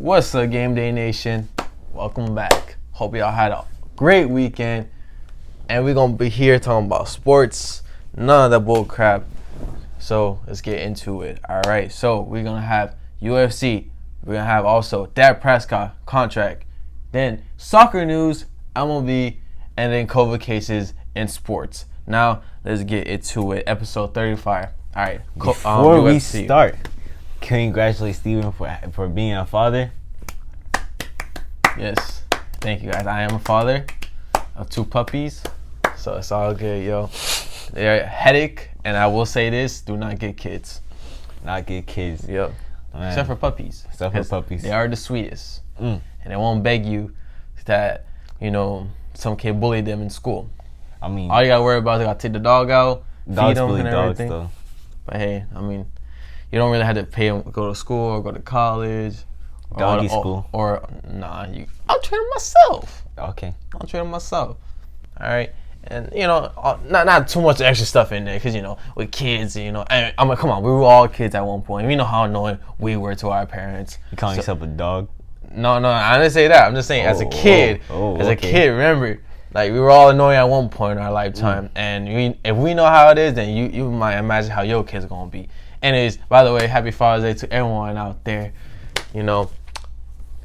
What's up, Game Day Nation? Welcome back. Hope y'all had a great weekend. And we're going to be here talking about sports. None of that bull crap. So let's get into it. All right. So we're going to have UFC. We're going to have also Dak Prescott contract. Then soccer news, MLB, and then COVID cases in sports. Now let's get into it. Episode 35. All right. Before we start, congratulate Steven for being a father. Yes. Thank you, guys. I am a father of 2 puppies. So it's all good, yo. They're a headache, and I will say this, do not get kids. Not get kids. Yep. Man. Except for puppies. Except for puppies. They are the sweetest. And they won't beg you that, some kid bullied them in school. I mean, all you gotta worry about is you gotta take the dog out, feed them and everything. Though. But hey, you don't really have to pay them to go to school or go to college. Doggy school. I'll train them myself. Okay. I'll train them myself. All right. And, not too much extra stuff in there because, with kids, I'm like, come on, we were all kids at one point. We know how annoying we were to our parents. You calling yourself a dog? No, I didn't say that. I'm just saying as a kid, remember, like, we were all annoying at one point in our lifetime. And if we know how it is, then you might imagine how your kids are going to be. Anyways, by the way, happy Father's Day to everyone out there.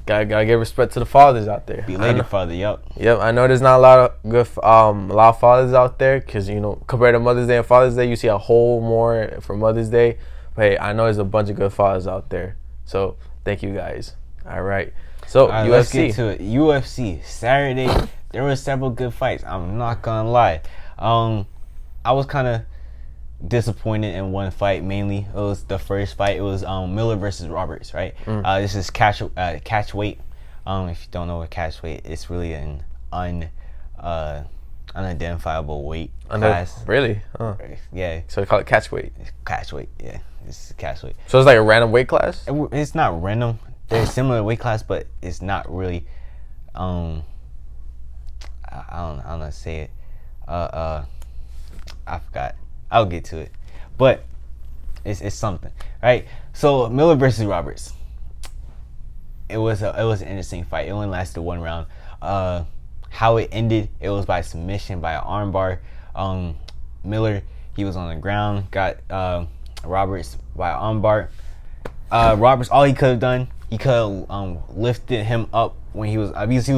Gotta give respect to the fathers out there. Belated father, yep. Yep, I know there's not a lot of fathers out there because, compared to Mother's Day and Father's Day, you see a whole more for Mother's Day. But hey, I know there's a bunch of good fathers out there. So, thank you guys. All right. So, UFC. Let's get to it. UFC. Saturday, there were several good fights. I'm not going to lie. I was kind of disappointed in one fight. Mainly it was the first fight. It was Miller versus Roberts, right? This is catch weight. If you don't know what catch weight, it's really an unidentifiable weight class. Really? Yeah. So they call it catch weight. Catch weight, yeah. It's catch weight. So it's like a random weight class? It's not random. They're similar weight class, but it's not really I don't know how to say it. I forgot. I'll get to it, but it's something, right? So Miller versus Roberts. It was an interesting fight. It only lasted 1 round. How it ended, it was by submission by an armbar. Miller, he was on the ground, got Roberts by an armbar. Roberts, all he could have done, he could have lifted him up when he was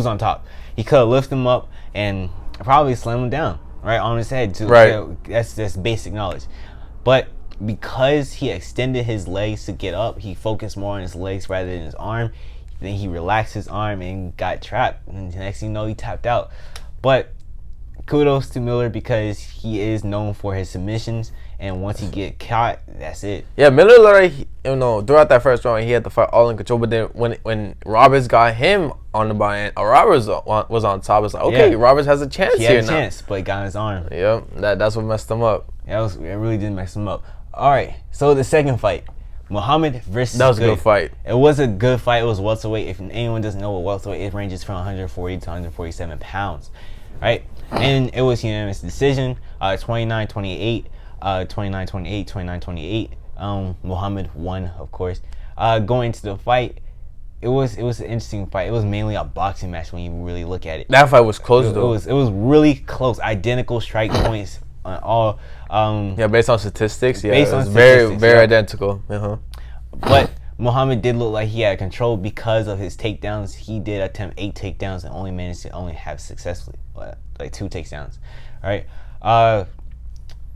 on top. He could have lifted him up and probably slammed him down. Right on his head too. Right. So that's basic knowledge. But because he extended his legs to get up, he focused more on his legs rather than his arm. Then he relaxed his arm and got trapped. And the next thing you know, he tapped out. But kudos to Miller because he is known for his submissions. And once he get caught, that's it. Yeah, Miller, like, throughout that first round, he had the fight all in control. But then when Roberts got him on the buy-in, Roberts was on top. It's like, okay, yeah. Roberts has a chance here now. He had a chance, but he got his arm. Yep, that's what messed him up. Yeah, it really did mess him up. All right, so the second fight, Muhammad versus That was a good fight. It was a good fight. It was welterweight. If anyone doesn't know what welterweight is, it ranges from 140 to 147 pounds, right? And it was unanimous decision, 29-28. 29-28, 29-28. Muhammad won, of course. Going into the fight, it was an interesting fight. It was mainly a boxing match when you really look at it. That fight was close though. It was really close. Identical strike points on all. Based on statistics, it was very identical. But Muhammad did look like he had control because of his takedowns. He did attempt 8 takedowns and only managed to have successfully like 2 takedowns. All right.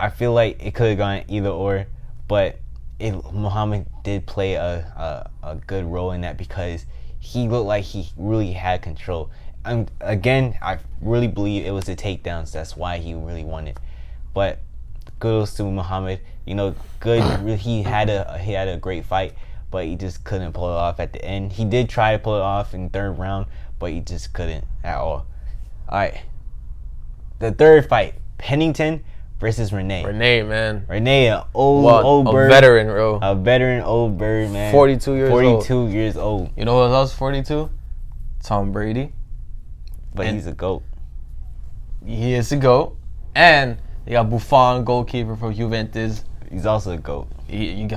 I feel like it could have gone either or, but Muhammad did play a good role in that because he looked like he really had control. And again, I really believe it was the takedowns. That's why he really won it. But kudos to Muhammad. Good. He had a great fight, but he just couldn't pull it off at the end. He did try to pull it off in the 3rd round, but he just couldn't at all. All right. The third fight, Pennington versus Renee. Man. Renee, an old bird. A veteran, bro. A veteran old bird, man. 42 years old. 42 years old. You know who else 42? Tom Brady. But he's a GOAT. He is a GOAT. And they got Buffon, goalkeeper for Juventus. He's also a GOAT. You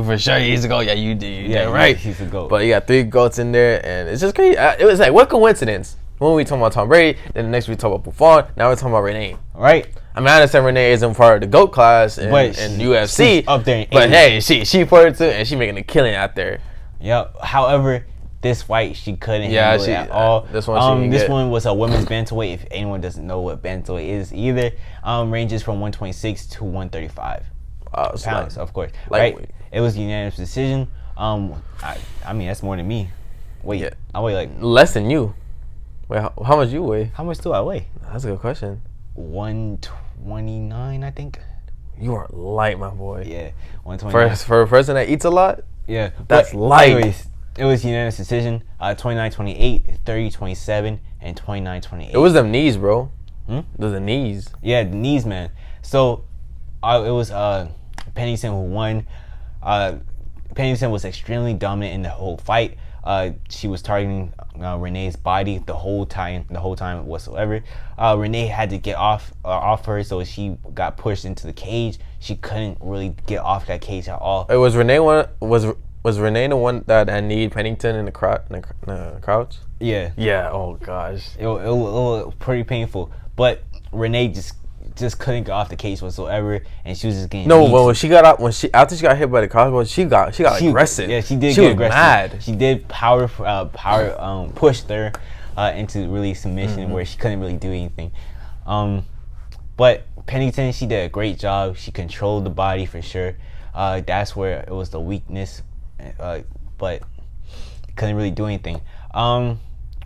for sure. He's a GOAT. Yeah, you do. Yeah, right. He's a GOAT. But you got 3 GOATs in there, and it's just crazy. It was like, what coincidence? When we talking about Tom Brady, then the next we talk about Buffon. Now we're talking about Renee. Right. I mean, I understand Renee isn't part of the GOAT class in UFC, up there in but hey, she part of it too, and she making a killing out there. Yep. However, this fight she couldn't handle it at all. This one was a women's bantamweight. If anyone doesn't know what bantamweight is either, ranges from 126 to 135 pounds, of course. Right. It was a unanimous decision. I mean, that's more than me. Wait, I weigh like less than you. Wait, how much you weigh? How much do I weigh? That's a good question. 129, I think. You are light, my boy. Yeah, 129. For a person that eats a lot? Yeah. That's light. Anyways, it was unanimous decision. 29-28, 30-27, and 29-28. It was them knees, bro. It was the knees. Yeah, the knees, man. So, it was Pennington who won. Pennington was extremely dominant in the whole fight. She was targeting Renee's body the whole time whatsoever. Renee had to get off her, so she got pushed into the cage. She couldn't really get off that cage at all. It was Renee was Renee the one that kneed Pennington in the crouch? Yeah. Yeah. Oh gosh. It was pretty painful, but Renee just couldn't get off the cage whatsoever, and she was just getting when she got out, after she got hit by the crossbow, she got aggressive. Yeah, she did. She get was aggressive. mad. She did push her into really submission where she couldn't really do anything. But Pennington, she did a great job. She controlled the body for sure. That's where it was the weakness, but couldn't really do anything.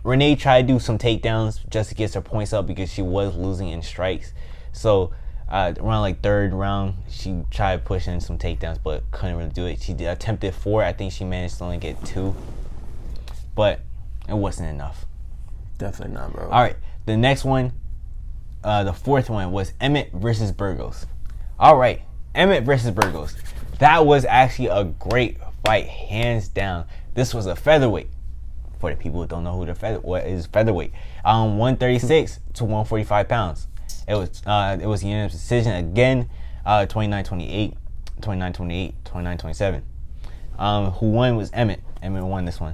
Renee tried to do some takedowns just to get her points up because she was losing in strikes. So around like 3rd round, she tried pushing some takedowns, but couldn't really do it. She attempted 4. I think she managed to only get 2, but it wasn't enough. Definitely not, bro. All right, the next one, the 4th one was Emmett versus Burgos. All right, Emmett versus Burgos. That was actually a great fight, hands down. This was a featherweight. For the people who don't know what is featherweight, 136 to 145 pounds. It was a unanimous decision again, 29-28, 29-28, 29-27. Who won was Emmett. Emmett won this one.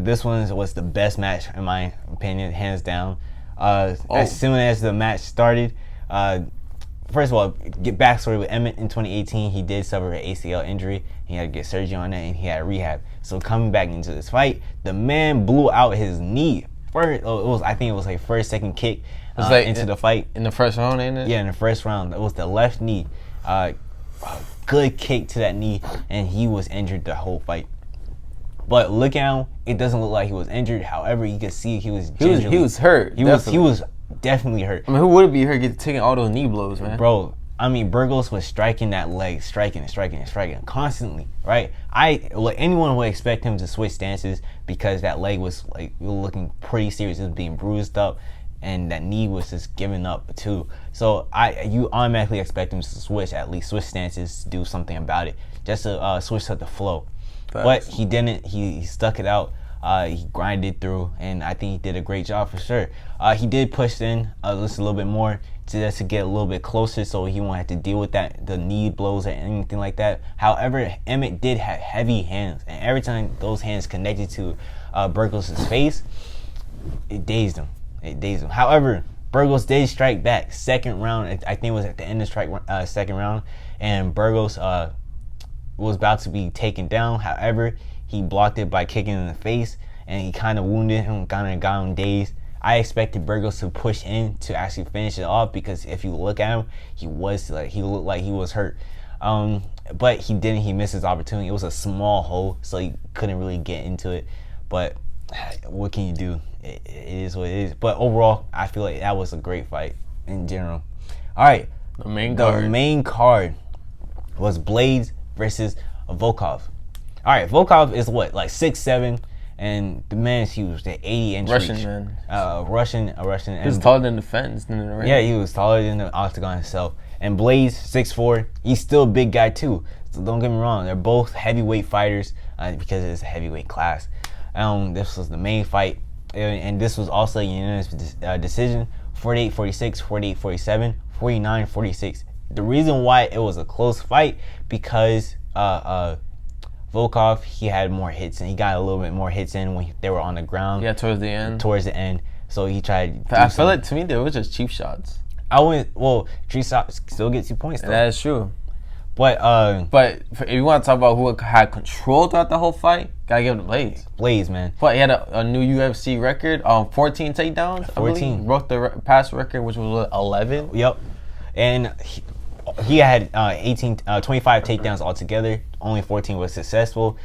This one was the best match in my opinion, hands down. As soon as the match started, first of all, get backstory with Emmett in 2018, he did suffer an ACL injury. He had to get surgery on that, and he had rehab. So coming back into this fight, the man blew out his knee. I think it was like first, second kick into the fight. In the first round, ain't it? Yeah, in the first round. It was the left knee. Good kick to that knee, and he was injured the whole fight. But look at him, it doesn't look like he was injured. However, you can see he was hurt. He was definitely hurt. I mean, who would be hurt taking all those knee blows, man? Bro, I mean, Burgos was striking that leg, striking constantly, right? Anyone would expect him to switch stances because that leg was like looking pretty serious. It was being bruised up, and that knee was just giving up too. So you automatically expect him to switch stances, to do something about it, just to switch up the flow. Facts. But he didn't. He stuck it out. He grinded through, and I think he did a great job for sure. He did push in just a little bit more to get a little bit closer, so he won't have to deal with the knee blows or anything like that. However, Emmett did have heavy hands, and every time those hands connected to Burgos' face, it dazed him. However, Burgos did strike back. Second round, I think it was at the end of second round, and Burgos was about to be taken down. However, he blocked it by kicking in the face, and he kind of wounded him, kind of got him dazed. I expected Burgos to push in to actually finish it off, because if you look at him, he looked like he was hurt. But he didn't. He missed his opportunity. It was a small hole, so he couldn't really get into it. But what can you do? It is what it is. But overall, I feel like that was a great fight in general. All right, the main card was Blades versus Volkov. All right, Volkov is what, like 6'7", and the man's huge. The 80-inch Russian reach. man. Russian. He was taller than the fence. Yeah, he was taller than the octagon itself. And Blaze, 6'4", he's still a big guy too. So don't get me wrong, they're both heavyweight fighters because it's a heavyweight class. This was the main fight, and this was also a unanimous decision: 48-46, 48-47, 49-46, the reason why it was a close fight because Volkov, he had more hits and he got a little bit more hits in when they were on the ground. Yeah, towards the end. So he tried. I feel like to me they were just cheap shots. Cheap shots still gets you points though. That is true. But if you want to talk about who had control throughout the whole fight, gotta give it to Blaze. Blaze, man. But he had a new UFC record, 14 takedowns. 14. Broke the past record, which was 11. Yep. And he had 25 takedowns altogether. Only 14 was successful.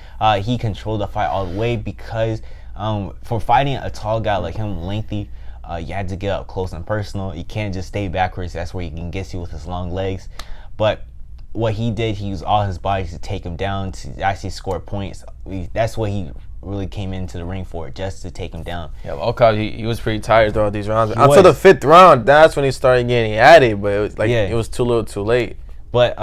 He controlled the fight all the way because for fighting a tall guy like him, lengthy, you had to get up close and personal. You can't just stay backwards. That's where he can get you with his long legs. But what he did, he used all his body to take him down, to actually score points. That's what he really came into the ring for, just to take him down. Yeah, Volkov, he was pretty tired throughout these rounds. Until the 5th round, that's when he started getting at it, but it was it was too little too late. But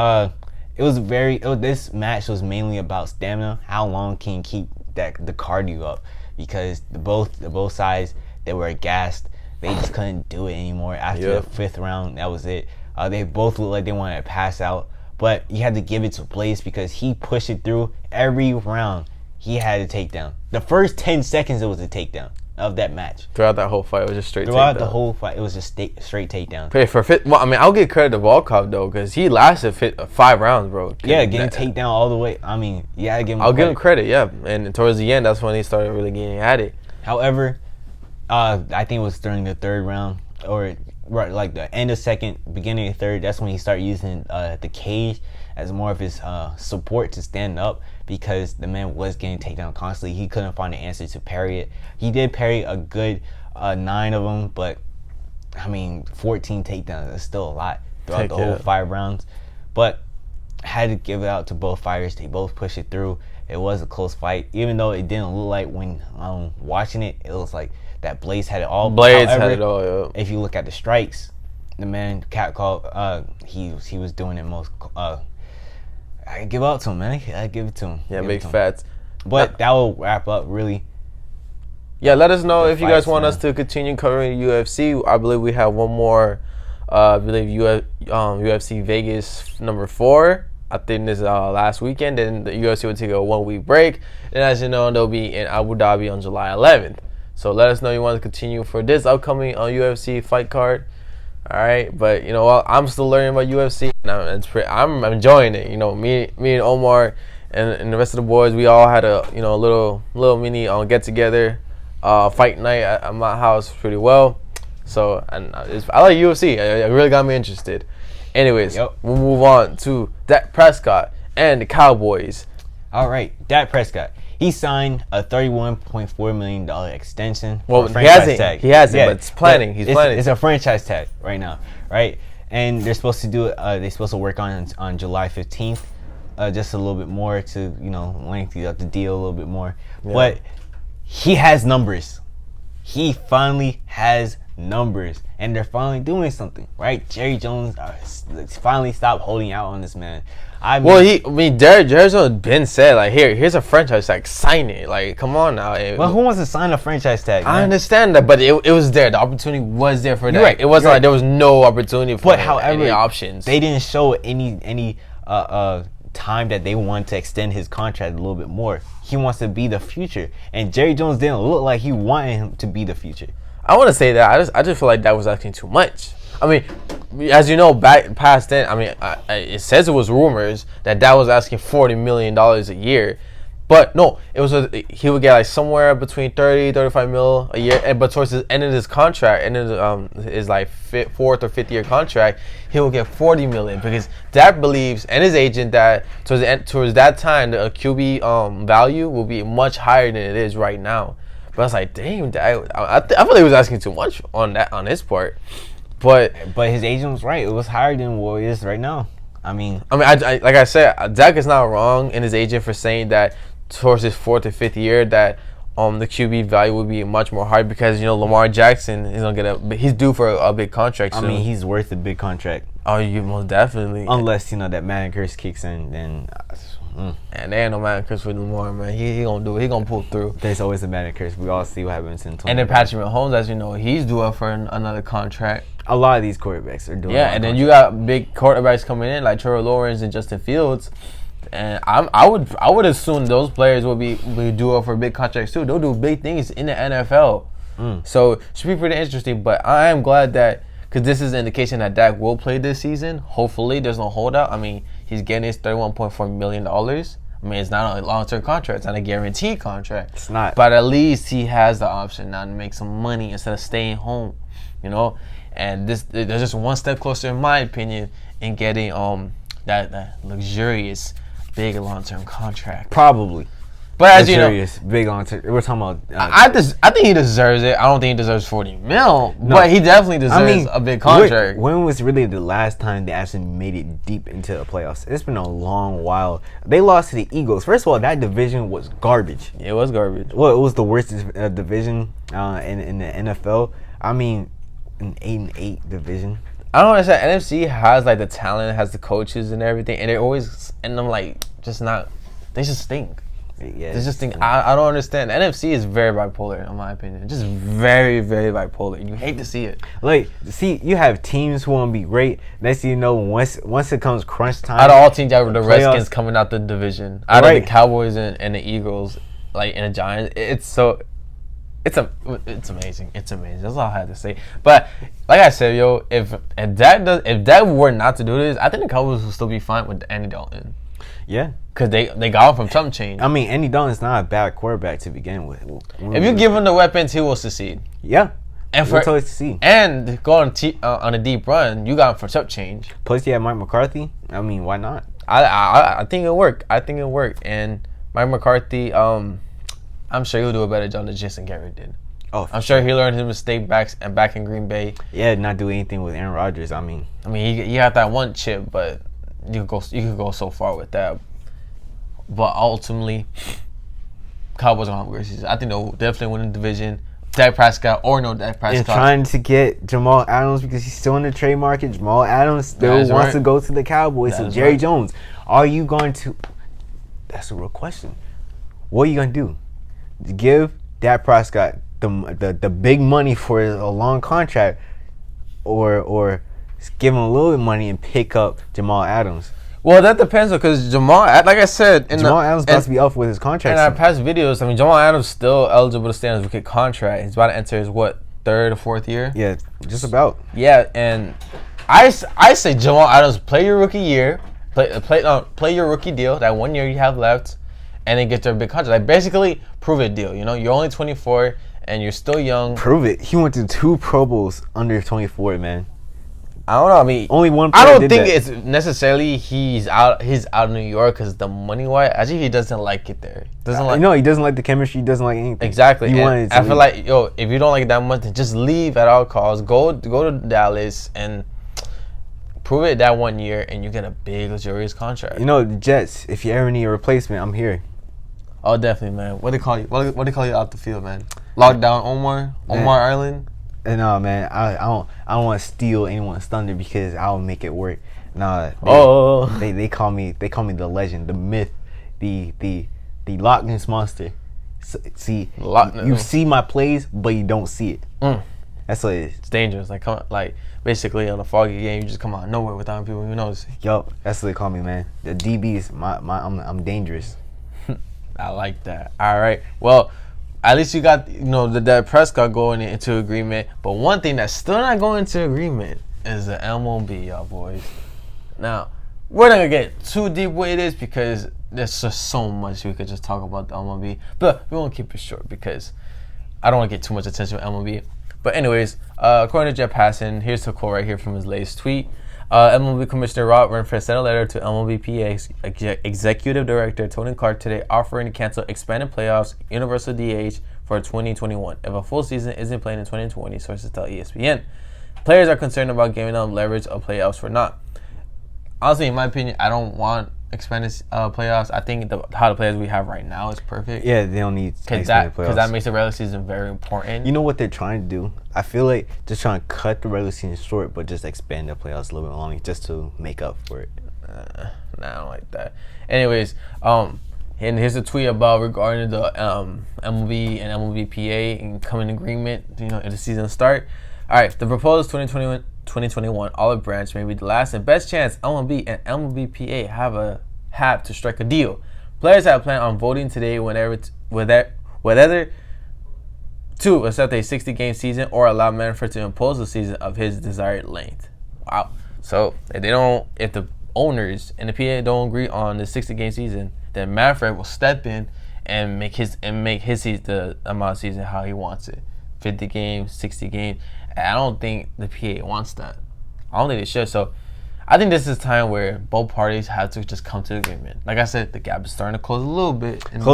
this match was mainly about stamina. How long can you keep the cardio up? Because both sides, they were gassed. They just couldn't do it anymore. After the 5th round, that was it. They both looked like they wanted to pass out. But you had to give it to Blaze because he pushed it through every round. He had a takedown. The first 10 seconds, it was a takedown of that match. Throughout that whole fight, it was just straight takedown. Throughout the whole fight, it was just straight takedown. I'll give credit to Volkov, though, because he lasted 5 rounds, bro. Yeah, getting takedown all the way. I mean, yeah, give him credit, yeah. And towards the end, that's when he started really getting at it. However, I think it was during the 3rd round, or right, like the end of 2nd, beginning of 3rd, that's when he started using the cage as more of his support to stand up, because the man was getting taken down constantly. He couldn't find an answer to parry it. He did parry a good 9 of them, but I mean, 14 takedowns is still a lot throughout the whole 5 rounds. But I had to give it out to both fighters. They both pushed it through. It was a close fight, even though it didn't look like when watching it, it was like that Blaze had it all. Had it all, yeah. If you look at the strikes, the man cat called, he was doing it most. I give it to him, man. I give it to him. Yeah, big facts. But that will wrap up, really. Yeah, let us know if you guys want us to continue covering UFC. I believe we have one more. I believe UFC Vegas number 4. I think this is last weekend. Then the UFC will take a 1-week break. And as you know, they'll be in Abu Dhabi on July 11th. So let us know you want to continue for this upcoming UFC fight card. All right, but you know what? I'm still learning about UFC, and I'm enjoying it. You know, me and Omar and the rest of the boys, we all had a little mini get together, fight night at my house pretty well. So I like UFC. It really got me interested. Anyways, we'll move on to Dak Prescott and the Cowboys. All right, Dak Prescott. He signed a $31.4 million extension. Well, he hasn't, but it's planning. He's planning. It's a franchise tag right now, right? And they're supposed to do it. They're supposed to work on July 15th, just a little bit more to lengthen up the deal a little bit more. Yeah. But he has numbers. He finally has numbers, and they're finally doing something, right? Jerry Jones finally stopped holding out on this man. Jerry Jones been said, like, here's a franchise tag, sign it. Like, come on now. Well, who wants to sign a franchise tag, man? I understand that, but it was there. The opportunity was there for that. Right, it wasn't like there was no opportunity for any options. They didn't show any time that they wanted to extend his contract a little bit more. He wants to be the future, and Jerry Jones didn't look like he wanted him to be the future. I want to say that I just feel like that was asking too much. I mean, as you know, back past then, I mean, it says it was rumors that was asking $40 million a year. But no, he would get like somewhere between 30, 35 mil a year. But towards the end of his contract, his like 4th or 5th year contract, he will get 40 million because Dak believes, and his agent, that towards that time the QB value will be much higher than it is right now. But I was like, damn, I feel like he was asking too much on his part. But his agent was right. It was higher than what it is right now. I mean, like I said, Dak is not wrong in his agent for saying that towards his 4th or 5th year that the QB value would be much more high because Lamar Jackson is gonna he's due for a big contract soon. I mean, he's worth a big contract. Oh, you most definitely. Unless that Madden curse kicks in, then. And there ain't no Madden curse with Lamar, man. He gonna do it. He gonna pull through. There's always a Madden curse. We all see what happens in 20. And then Patrick Mahomes, as you know, he's due up for another contract. A lot of these quarterbacks are doing. Yeah, and then you got big quarterbacks coming in like Trevor Lawrence and Justin Fields, and I would assume those players will be due for big contracts too. They'll do big things in the NFL. So it should be pretty interesting. But I am glad that, because this is an indication that Dak will play this season. Hopefully, there's no holdout. I mean, he's getting his $31.4 million. I mean, it's not a long-term contract. It's not a guaranteed contract. It's not. But at least he has the option now to make some money instead of staying home, you know? And there's just one step closer, in my opinion, in getting that luxurious, big long-term contract. Probably. But as you know, big long-term. We're talking about. I think he deserves it. I don't think he deserves $40 million, but he definitely deserves a big contract. When was really the last time they actually made it deep into the playoffs? It's been a long while. They lost to the Eagles. First of all, that division was garbage. It was garbage. Well, it was the worst division in the NFL. I mean, an 8-8 division. I don't understand. NFC has like the talent, has the coaches and everything, and they always end up like just not. They just stink. Yeah, they just think I don't understand. The NFC is very bipolar, in my opinion. Just very, very bipolar. You hate to see it. Like, see, you have teams who want to be great. Next thing you know, once it comes crunch time, out of all teams, the Redskins coming out the division, out of the Cowboys and the Eagles, like and the Giants, it's amazing. It's amazing. That's all I had to say. But like I said, yo, if that were not to do this, I think the Cowboys will still be fine with Andy Dalton. Yeah. Because they got him from some change. I mean, Andy Dalton's not a bad quarterback to begin with. If you give him the weapons, he will succeed. Yeah. And to see. And go on a deep run, you got him from some change. Plus, you have Mike McCarthy. I mean, why not? I think it'll work. And Mike McCarthy, I'm sure he'll do a better job than Jason Garrett did. Oh, I'm sure he learned his mistake back in Green Bay. Yeah, not do anything with Aaron Rodgers. I mean, he had that one chip, but you could go so far with that. But ultimately, Cowboys are going to have a great season. I think they'll definitely win the division. Dak Prescott or no Dak Prescott. And trying to get Jamal Adams because he's still in the trade market. Jamal Adams still wants to go to the Cowboys. So Jerry Jones, are you going to? That's a real question. What are you going to do? Give Dak Prescott the big money for a long contract, or give him a little bit of money and pick up Jamal Adams? Well, that depends because Jamal, like I said, Jamal Adams about to be up with his contract. In our past videos, I mean, Jamal Adams still eligible to stay on his rookie contract. He's about to enter his third or fourth year. Yeah, just about. Yeah, and I say Jamal Adams, play your rookie year, play your rookie deal, that 1 year you have left, and then get your big contract. Like basically, prove it deal. You know, you're only 24 and you're still young. Prove it. He went to 2 Pro Bowls under 24, man. I don't know. I mean, only one. I don't think it's necessarily he's out of New York because the money wise. I think he doesn't like it there. No, he doesn't like the chemistry. He doesn't like anything. Exactly. I feel like if you don't like it that much, then just leave at all costs. Go to Dallas and prove it that 1 year, and you get a big luxurious contract. You know, the Jets. If you ever need a replacement, I'm here. Oh, definitely, man. What they call you? What they call you out the field, man? Lockdown Omar Island. No, man, I don't want to steal anyone's thunder because I'll make it work. Nah, they call me the legend, the myth, the Loch Ness monster. See, you see my plays, but you don't see it. That's what it is. It's dangerous. Like basically on a foggy game, you just come out of nowhere without people even noticing. Yup, that's what they call me, man. The DBs, I'm dangerous. I like that. All right, well. At least you got, the Dak Prescott going into agreement. But one thing that's still not going into agreement is the MLB, y'all boys. Now, we're not going to get too deep with this because there's just so much we could just talk about the MLB. But we won't keep it short because I don't want to get too much attention with MLB. But anyways, according to Jeff Passan, here's the quote right here from his latest tweet. MLB Commissioner Rob Renfrew sent a letter to MLBPA Executive Director Tony Clark today offering to cancel expanded playoffs, universal DH for 2021 if a full season isn't played in 2020, sources tell ESPN. Players are concerned about giving them leverage of playoffs or not. Honestly, in my opinion, I don't want expanded playoffs. I think how the players we have right now is perfect. Yeah, they don't need expanded playoffs. Because that makes the regular season very important. You know what they're trying to do? I feel like just trying to cut the regular season short, but just expand the playoffs a little bit longer just to make up for it. Nah, I don't like that. Anyways, and here's a tweet about regarding the MLB and MLBPA and coming agreement, if the season start. All right, the proposed 2021 2021 olive branch may be the last and best chance MLB and MLBPA have to strike a deal. Players have planned on voting today whether to accept a 60-game season or allow Manfred to impose a season of his desired length. Wow. So if the owners and the PA don't agree on the 60-game season, then Manfred will step in and make his season the amount of season how he wants it. 50 games, 60 games. I don't think the PA wants that. I don't think they should. So I think this is time where both parties have to just come to an agreement. Like I said, the gap is starting to close a little bit. It's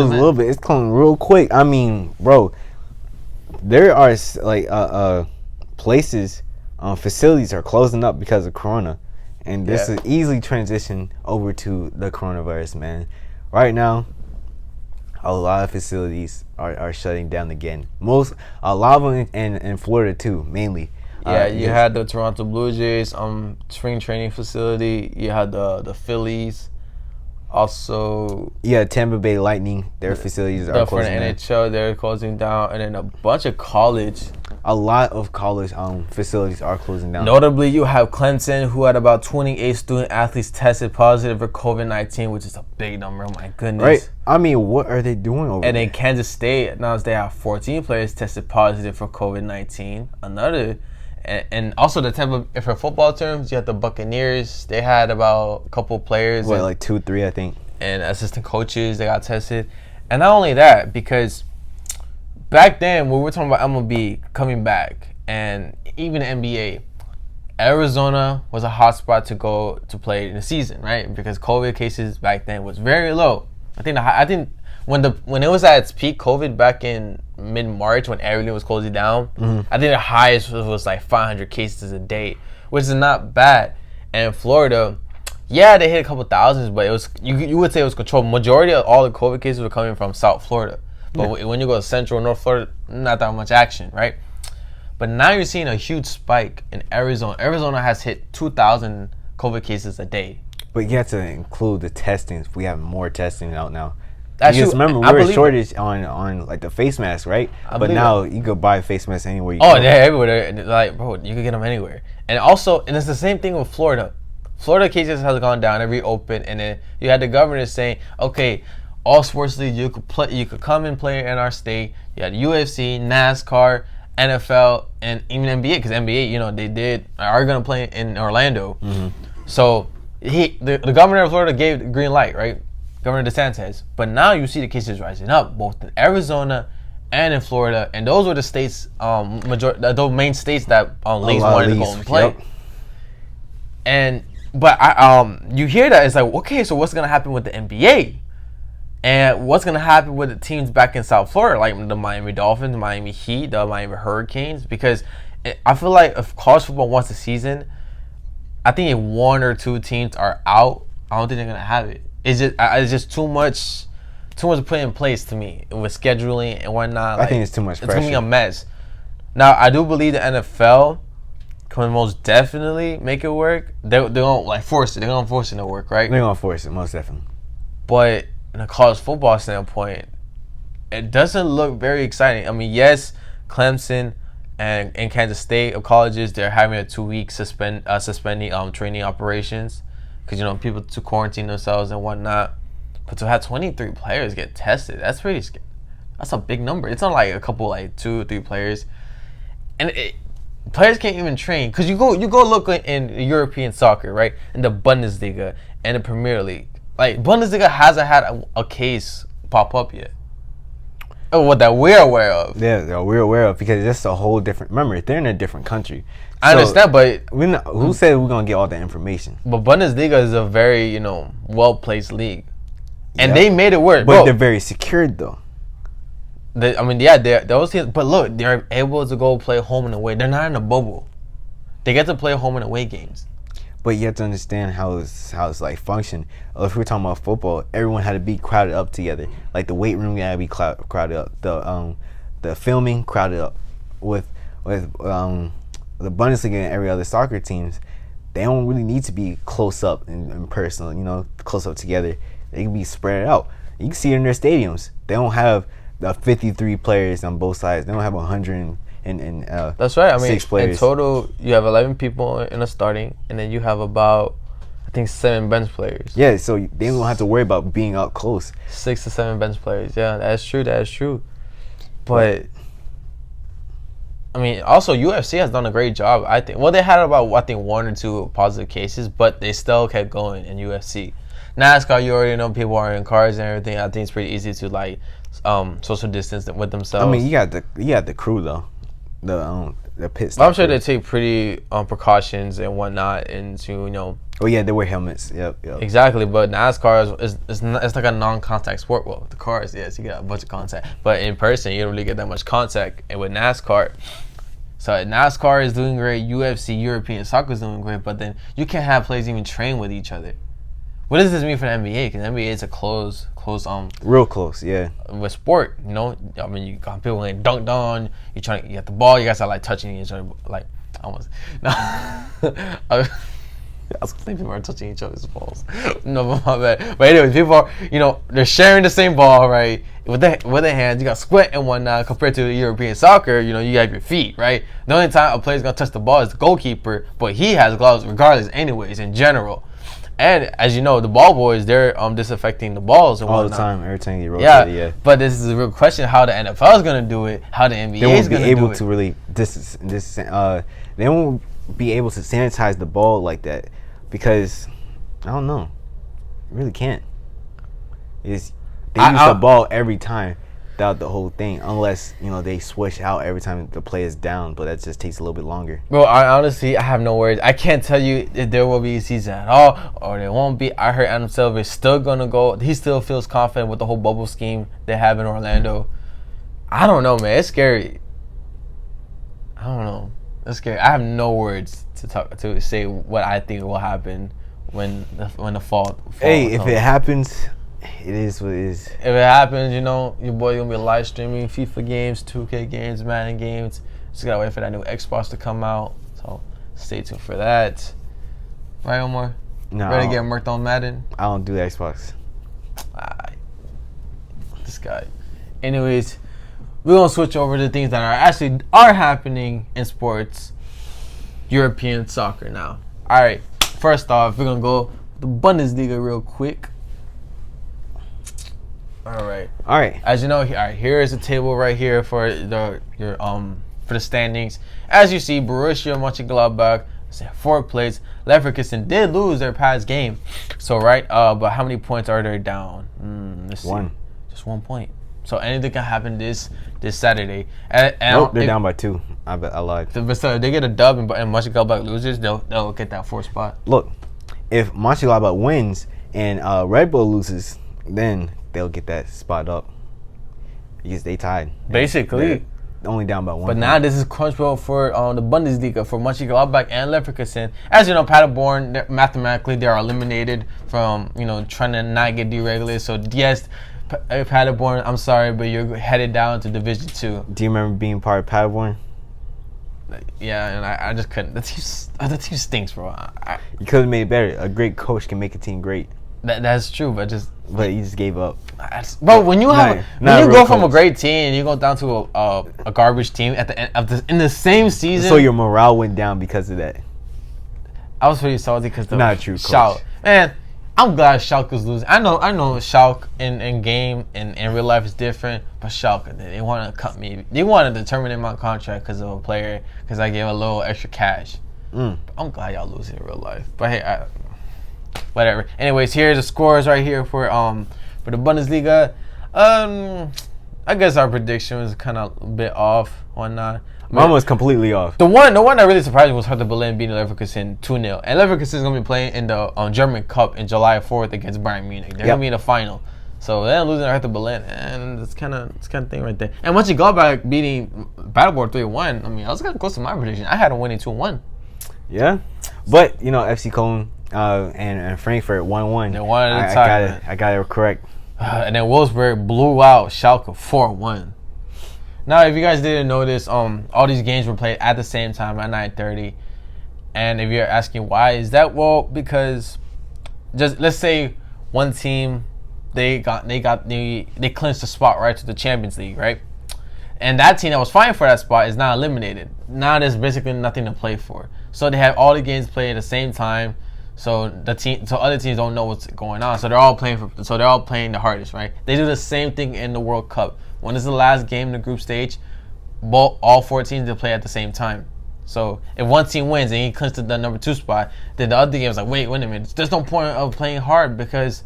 closing real quick. I mean, bro, there are like places, facilities are closing up because of Corona, and this is easily transition over to the coronavirus, man. Right now, a lot of facilities are shutting down again. A lot of them in Florida too, mainly. Yeah, you had the Toronto Blue Jays spring training facility. You had the Phillies. Also, Tampa Bay Lightning, their facilities are closing down. For the NHL, they're closing down, and then a bunch of college. A lot of college facilities are closing down. Notably, you have Clemson, who had about 28 student athletes tested positive for COVID-19, which is a big number. Oh my goodness! Right? I mean, what are they doing over there? And then Kansas State announced they have 14 players tested positive for COVID-19. And also the Tampa, for football terms, you have the Buccaneers. They had about a couple players. Like 2-3, I think. And assistant coaches, they got tested. And not only that, because back then, when we were talking about MLB coming back, and even the NBA, Arizona was a hot spot to go to play in the season, right? Because COVID cases back then was very low. I think when it was at its peak, COVID back in mid-March when everything was closing down, I think the highest was like 500 cases a day, which is not bad. And in Florida, they hit a couple thousands, but it was you would say it was controlled. Majority of all the COVID cases were coming from South Florida, but when you go to Central and North Florida, not that much action, right? But now you're seeing a huge spike in Arizona. Arizona has hit 2,000 COVID cases a day. But you have to include the testings. We have more testing out now. Actually, remember, we were a shortage on like the face mask, right? But now you could buy face masks anywhere you go. They're everywhere. Like, bro, you can get them anywhere. And also, and it's the same thing with Florida. Florida cases has gone down, every open, and then you had the governor saying, okay, all sports leagues you could come and play in our state. You had UFC, NASCAR, NFL, and even NBA, because NBA, they are gonna play in Orlando. So the governor of Florida gave the green light, right? Governor DeSantis. But now you see the cases rising up, both in Arizona and in Florida, and those were the states, the main states that leagues wanted to go and play. Yep. But you hear that, it's like, okay, so what's gonna happen with the NBA? And what's going to happen with the teams back in South Florida, like the Miami Dolphins, the Miami Heat, the Miami Hurricanes? Because I feel like if college football wants a season, I think if one or two teams are out, I don't think they're going to have it. It's just too much to put in place to me with scheduling and whatnot. I think it's too much pressure. It's going to be a mess. Now, I do believe the NFL can most definitely make it work. They're going to force it. They're going to force it to work, right? They're going to force it, most definitely. But in a college football standpoint, it doesn't look very exciting. I mean, yes, Clemson and Kansas State of colleges, they're having a 2-week suspending training operations because people to quarantine themselves and whatnot. But to have 23 players get tested, that's pretty scary. That's a big number. It's not like a couple, like 2 or 3 players, and players can't even train because you go look in European soccer, right, in the Bundesliga and the Premier League. Like, Bundesliga hasn't had a case pop up yet. What that we're aware of. Yeah, that we're aware of because it's a whole different. Remember, they're in a different country. I understand, but who said we're gonna get all the information? But Bundesliga is a very well placed league, and they made it work. But they're very secured though. Those teams. But look, they're able to go play home and away. They're not in a bubble. They get to play home and away games. But you have to understand how it's like function. If we're talking about football, everyone had to be crowded up together. Like the weight room had to be crowded up. The filming crowded up. With the Bundesliga and every other soccer teams, they don't really need to be close up and personal. Close up together. They can be spread out. You can see it in their stadiums. They don't have the 53 players on both sides. They don't have 100 That's right. I mean, 6 players. in total, you have 11 people in a starting, and then you have about, I think, 7 bench players. Yeah, so they don't have to worry about being up close. 6 to 7 bench players. Yeah, that's true. That is true. But I mean, also UFC has done a great job. I think. Well, they had about 1 or 2 positive cases, but they still kept going in UFC. NASCAR, you already know people are in cars and everything. I think it's pretty easy to like social distance with themselves. I mean, you got the crew though, the pit stop. I'm sure they take pretty precautions and whatnot, and to Oh yeah, they wear helmets. Yep. Exactly, but NASCAR it's like a non-contact sport. Well, the cars, yes, you get a bunch of contact, but in person, you don't really get that much contact. And with NASCAR, so NASCAR is doing great. UFC, European soccer is doing great, but then you can't have players even train with each other. What does this mean for the NBA? Because the NBA is a close, real close, yeah. With sport, I mean, you got people getting dunked on. You get the ball. You guys are like touching each other, like almost. No, I was thinking people are touching each other's balls. No, but my bad. But anyway, people are, they're sharing the same ball, right? With their hands, you got sweat and whatnot. Compared to the European soccer, you have your feet, right? The only time a player's gonna touch the ball is the goalkeeper, but he has gloves regardless, anyways, in general. And as you know, the ball boys, they're disinfecting the balls and all whatnot. the time, every time you rotate it, yeah. But this is a real question: how the NFL is gonna do it, how the NBA is gonna do it. They won't be able to really they won't be able to sanitize the ball like that because I don't know, you really can't. They use the ball every time throughout the whole thing, unless they switch out every time the play is down, but that just takes a little bit longer. Bro, I have no words. I can't tell you if there will be a season at all or there won't be. I heard Adam Silver is still gonna go. He still feels confident with the whole bubble scheme they have in Orlando. I don't know, man. It's scary. I don't know. It's scary. I have no words to say what I think will happen when the fall. Hey, if it happens, it is what it is. If it happens, your boy gonna be live streaming FIFA games, 2K games, Madden games. Just gotta wait for that new Xbox to come out. So stay tuned for that. Right, Omar? No. Ready to get murked on Madden? I don't do Xbox. This guy. Anyways, we're gonna switch over to things that are happening in sports. European soccer now. Alright. First off, we're gonna go the Bundesliga real quick. All right. As you know, here is a table right here for for the standings. As you see, Borussia Mönchengladbach is in 4th place. Leverkusen did lose their past game, so but how many points are they down? Let's see. 1. Just 1 point. So anything can happen this Saturday. Nope, they're down by 2. I lied. But so if they get a dub and Mönchengladbach loses, they'll get that 4th spot. Look, if Mönchengladbach wins and Red Bull loses, then they'll get that spot up because they tied. Basically. They're only down by 1. But now this is crunch ball for the Bundesliga for Mönchengladbach and Leverkusen. As you know, Paderborn, mathematically, they are eliminated from, trying to not get deregulated. So, yes, Paderborn, I'm sorry, but you're headed down to Division 2. Do you remember being part of Paderborn? Yeah, and I just couldn't. The team stinks, bro. You could have made it better. A great coach can make a team great. That's true, but you just gave up. Bro, when you go from a great team and you go down to a garbage team at the end in the same season, so your morale went down because of that. I was pretty salty because the not true, Schalke. coach. Man, I'm glad Schalke was losing. I know Schalke in game and in real life is different, but Schalke, they wanted to cut me. They wanted to terminate my contract because of a player because I gave a little extra cash. I'm glad y'all losing in real life, but hey, whatever. Anyways, here's the scores right here for the Bundesliga. I guess our prediction was kind of a bit off on that. Mine was completely off. The one that really surprised me was Hertha Berlin beating Leverkusen 2-0. And Leverkusen is going to be playing in the German Cup in July 4th against Bayern Munich. They're going to be in the final. So they're losing to Hertha Berlin, and it's kind of thing right there. And once you go back beating Paderborn 3-1, I mean, I was kind of close to my prediction. I had them winning 2-1. Yeah, but FC Cologne and Frankfurt 1-1. They won at the time. I got it correct. And then Wolfsburg blew out Schalke 4-1. Now, if you guys didn't notice, all these games were played at the same time at 9:30. And if you're asking why is that, well, because just let's say one team they clinched the spot right to the Champions League, right? And that team that was fighting for that spot is now eliminated. Now there's basically nothing to play for. So they have all the games played at the same time. So other teams don't know what's going on. So they're all playing the hardest, right? They do the same thing in the World Cup. When is the last game in the group stage? All 4 teams will play at the same time. So if one team wins and he clinches the number 2 spot, then the other game is like, wait a minute. There's no point of playing hard because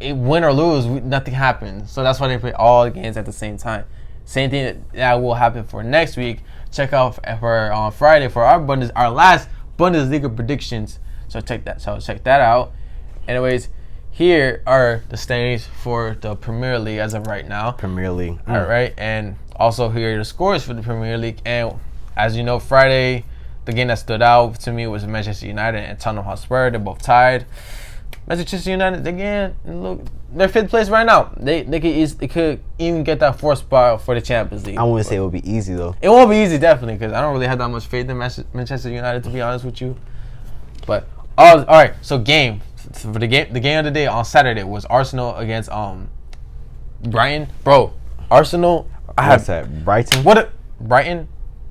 win or lose, nothing happens. So that's why they play all the games at the same time. Same thing that will happen for next week. Check out for on Friday for our last Bundesliga predictions. So check that out. Anyways, here are the standings for the Premier League as of right now. Premier League. All right, and also here are the scores for the Premier League. And as you know, Friday, the game that stood out to me was Manchester United and Tottenham Hotspur. They're both tied. Manchester United, again, look, they're 5th place right now. They could even get that 4th spot for the Champions League. I wouldn't say it would be easy though. It won't be easy, definitely, because I don't really have that much faith in Manchester United, to be honest with you. But all right, so for the game of the day on Saturday was Arsenal against Brighton. Bro, Arsenal. What's that? Brighton. Brighton.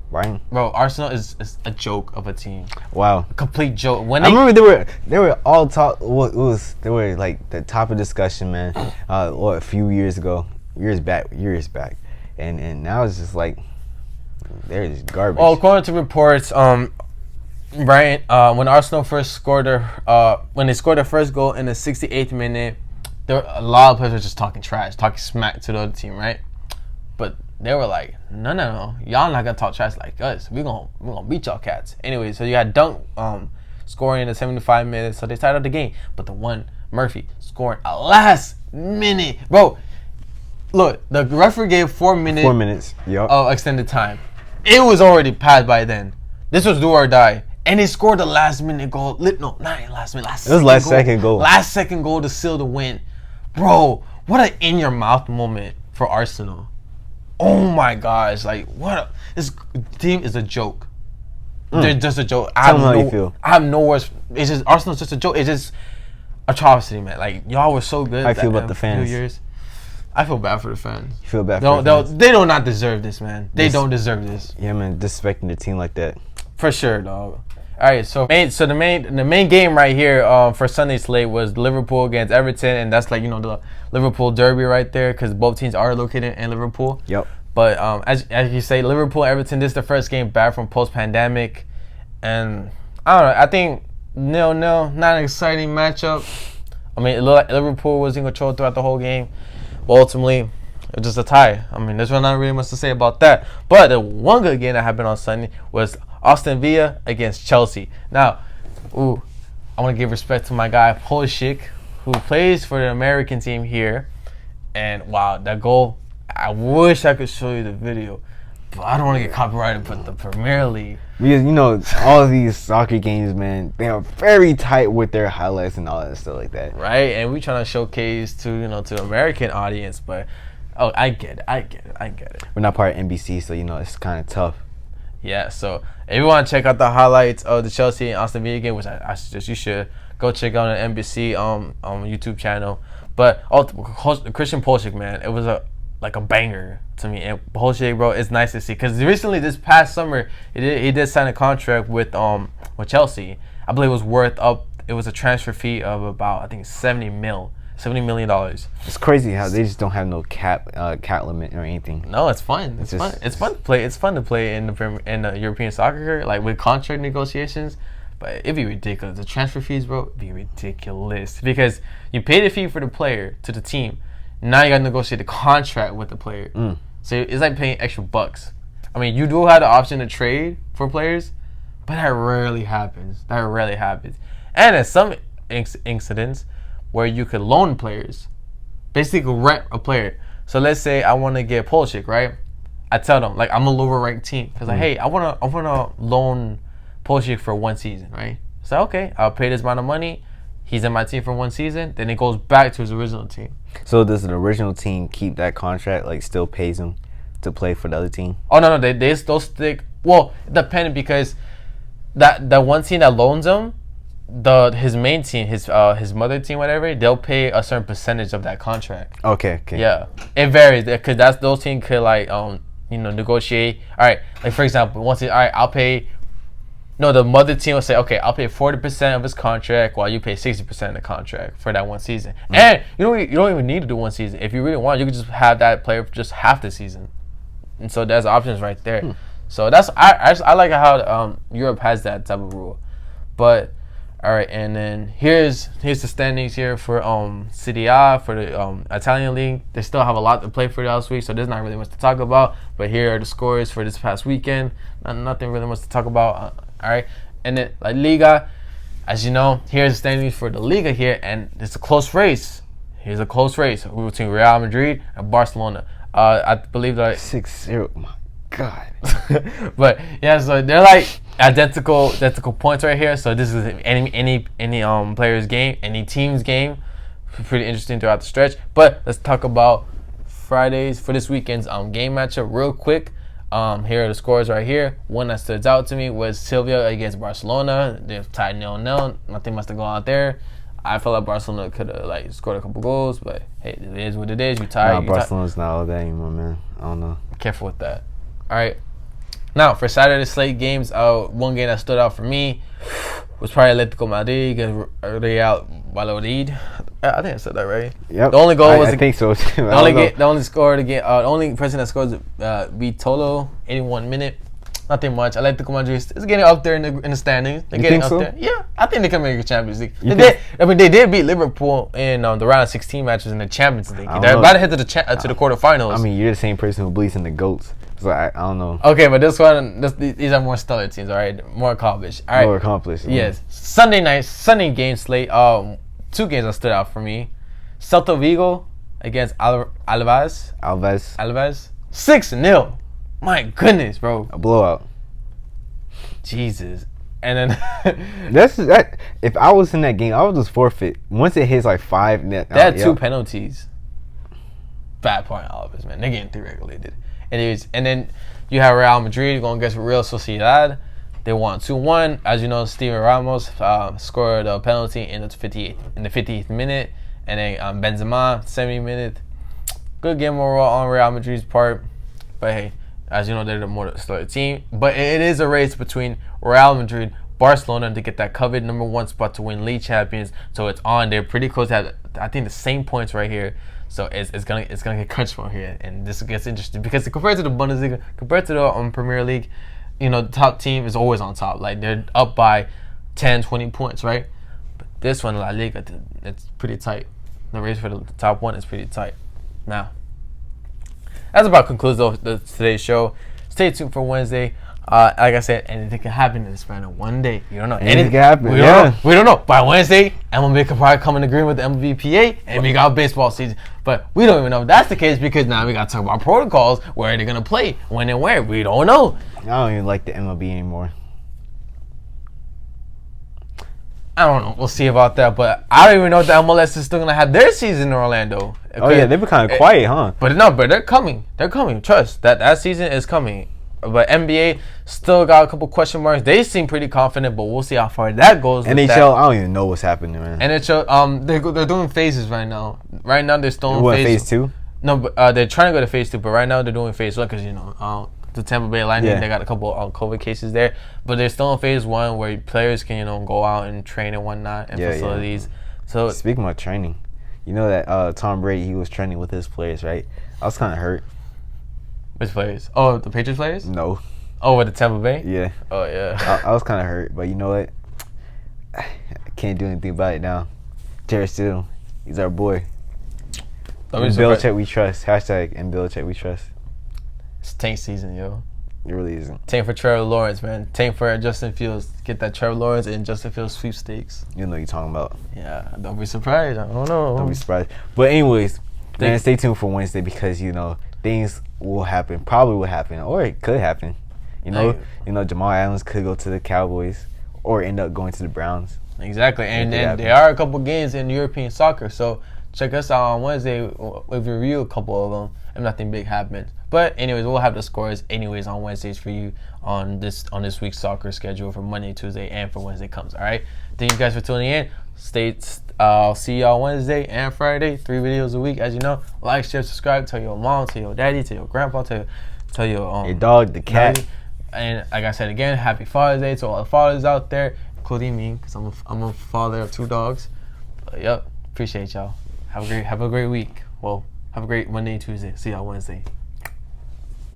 Brighton. Bro, Arsenal is a joke of a team. Wow. A complete joke. When I remember they were all talk. They were like the top of discussion, man. A few years back, and now it's just like they're just garbage. Well, according to reports, Brian, when Arsenal first scored when they scored their first goal in the 68th minute, there were a lot of players were just talking trash, talking smack to the other team, right? But they were like, no, y'all not gonna talk trash like us. We gonna beat y'all cats. Anyway, so you had Dunk scoring in the 75 minutes, so they tied up the game. But the one Murphy scoring a last minute, bro. Look, the referee gave 4 minutes. 4 minutes. Yep. Of extended time. It was already passed by then. This was do or die. And they scored the last minute goal. Not last minute. It was last second goal. Last second goal to seal the win. Bro, what an in your mouth moment for Arsenal. Oh my gosh. Like, this team is a joke. They're just a joke. Tell me how you feel. I have no words. It's just, Arsenal's just a joke. It's just atrocity, man. Like, y'all were so good. How you feel about the fans? Years. I feel bad for the fans. You feel bad for the fans? They do not deserve this, man. They don't deserve this. Yeah, man, disrespecting the team like that. For sure, dog. All right, so the main game right here for Sunday's slate was Liverpool against Everton, and that's like, the Liverpool derby right there because both teams are located in Liverpool. Yep. But as you say, Liverpool, Everton, this is the first game back from post-pandemic, and I don't know. I think 0-0, not an exciting matchup. I mean, it looked like Liverpool was in control throughout the whole game, but ultimately it was just a tie. I mean, there's not really much to say about that. But the one good game that happened on Sunday was Aston Villa against Chelsea. Now, I want to give respect to my guy Pulisic, who plays for the American team here. And wow, that goal! I wish I could show you the video, but I don't want to get copyrighted. But the Premier League, because all of these soccer games, man, they are very tight with their highlights and all that stuff like that. Right? And we trying to showcase to the American audience, but I get it. We're not part of NBC, so it's kind of tough. Yeah, so if you want to check out the highlights of the Chelsea and Aston Villa game, which I suggest you should, go check out an NBC YouTube channel. But Christian Pulisic, man, it was a banger to me. And Pulisic, bro, it's nice to see because recently this past summer he did sign a contract with Chelsea. I believe it was a transfer fee of about, I think, $70 million. It's crazy how they just don't have no cap limit or anything. No, it's fun. It's fun. It's fun to play. It's fun to play in the European soccer, like with contract negotiations. But it'd be ridiculous. The transfer fees, bro, it'd be ridiculous because you pay the fee for the player to the team. Now you got to negotiate the contract with the player. So it's like paying extra bucks. I mean, you do have the option to trade for players, but that rarely happens. And in some incidents where you could loan players, basically rent a player. So let's say I want to get Pulisic, right? I tell them, like, I'm a lower ranked team because hey, I wanna loan Pulisic for 1 season, right? So okay, I'll pay this amount of money. He's in my team for 1 season. Then it goes back to his original team. So does the original team keep that contract? Like, still pays him to play for the other team? Oh no, they still stick. Well, depending because that one team that loans him, his main team, his mother team, whatever, they'll pay a certain percentage of that contract. Okay. Yeah, it varies because those teams could negotiate. All right, like for example, I'll pay. No, the mother team will say, okay, I'll pay 40% of his contract while you pay 60% of the contract for that one season. And you don't even need to do one season. If you really want, you can just have that player for just half the season. And so there's options right there. So that's I like how Europe has that type of rule. But all right, and then here's the standings here for Serie A, for the Italian league. They still have a lot to play for last week, so there's not really much to talk about. But here are the scores for this past weekend. Nothing really much to talk about. All right, and then La Liga, as you know, here's the standings for the Liga here, and it's a close race. Here's a close race between Real Madrid and Barcelona. I believe that 6-0. My God. But yeah, so they're like identical points right here. So this is any player's game, any team's game. Pretty interesting throughout the stretch. But let's talk about Fridays for this weekend's game matchup real quick. Here are the scores right here. One that stood out to me was Sevilla against Barcelona. They're tied 0-0. Nothing must have gone out there. I felt like Barcelona could have scored a couple goals, but hey, it is what it is. You tied. Barcelona's not all that anymore, man. I don't know. Careful with that. All right. Now for Saturday slate games, one game that stood out for me was probably Atletico Madrid against Real Valladolid. I think I said that right. Yep. The only goal was I think so too. The only person that scored Vitolo, 81 minute. Nothing much. Atletico Madrid is getting up there in the standings. They're getting up there. Yeah, I think they can make a Champions League. They did beat Liverpool in the round of 16 matches in the Champions League. They're about to head to the quarterfinals. I mean, you're the same person who believes in the GOATs. So I don't know. Okay, but these are more stellar teams, all right? More accomplished. All right. More accomplished. Yes. Sunday game slate. Two games that stood out for me. Celta Vigo against Alves. 6-0. My goodness, bro. A blowout. Jesus. And then that. If I was in that game, I would just forfeit. Once it hits like 5, they had 2 penalties. Bad part of Alves, man. They're getting deregulated. And then you have Real Madrid going against Real Sociedad. They won 2-1. As you know, Steven Ramos scored a penalty in the 58th minute, and then Benzema 70th minute. Good game overall on Real Madrid's part, but hey, as you know, they're the more stellar team. But it is a race between Real Madrid, Barcelona to get that coveted number 1 spot to win league champions. So it's on. They're pretty close to have, I think, the same points right here. So it's gonna get crunched from here, and this gets interesting because compared to the Bundesliga, compared to the Premier League, the top team is always on top. Like they're up by 10, 20 points, right? But this one, La Liga, it's pretty tight. The race for the top 1 is pretty tight. Now, that's about concludes today's show. Stay tuned for Wednesday. Like I said, anything can happen in the span of one day. You don't know. Anything can happen. We don't know. By Wednesday, MLB could probably come in agreement with the MLBPA, and we got baseball season. But we don't even know if that's the case because now we got to talk about protocols, where they're going to play, when and where. We don't know. I don't even like the MLB anymore. I don't know. We'll see about that. But I don't even know if the MLS is still going to have their season in Orlando. Oh, yeah. They've been kind of quiet, huh? But they're coming. They're coming. Trust. That season is coming. But NBA still got a couple question marks. They seem pretty confident, but we'll see how far that goes. NHL, I don't even know what's happening, man. NHL, they're doing phases right now. Right now, they're still in phase 2? No, but they're trying to go to phase 2, but right now they're doing phase 1 because, the Tampa Bay Lightning, they got a couple COVID cases there. But they're still in phase 1 where players can, go out and train and whatnot in facilities. Yeah. So speaking about training, you know that Tom Brady, he was training with his players, right? I was kind of hurt. Which players? Oh, the Patriots players? No. Oh, with the Tampa Bay? Yeah. Oh, yeah. I was kind of hurt, but you know what? I can't do anything about it now. Jared Stidham, he's our boy. In Belichick we trust. Hashtag in Belichick we trust. It's tank season, yo. It really isn't. Tank for Trevor Lawrence, man. Tank for Justin Fields. Get that Trevor Lawrence and Justin Fields sweepstakes. You know what you're talking about. Yeah, don't be surprised. I don't know. Don't be surprised. But anyways, man, stay tuned for Wednesday because, things will happen, probably will happen, or it could happen. Jamal Adams could go to the Cowboys or end up going to the Browns. Exactly, and then there are a couple games in European soccer, so check us out on Wednesday. We'll review a couple of them if nothing big happens. But anyways, we'll have the scores anyways on Wednesdays for you on this week's soccer schedule for Monday, Tuesday, and for Wednesday comes. All right, thank you guys for tuning in. I'll see y'all Wednesday and Friday. 3 videos a week, as you know. Like, share, subscribe. Tell your mom, tell your daddy, tell your grandpa, tell tell your your dog, the cat. And like I said again, happy Father's Day to all the fathers out there, including me, because I'm a father of 2 dogs. But, yep, appreciate y'all. Have a great week. Well, have a great Monday and Tuesday. See y'all Wednesday.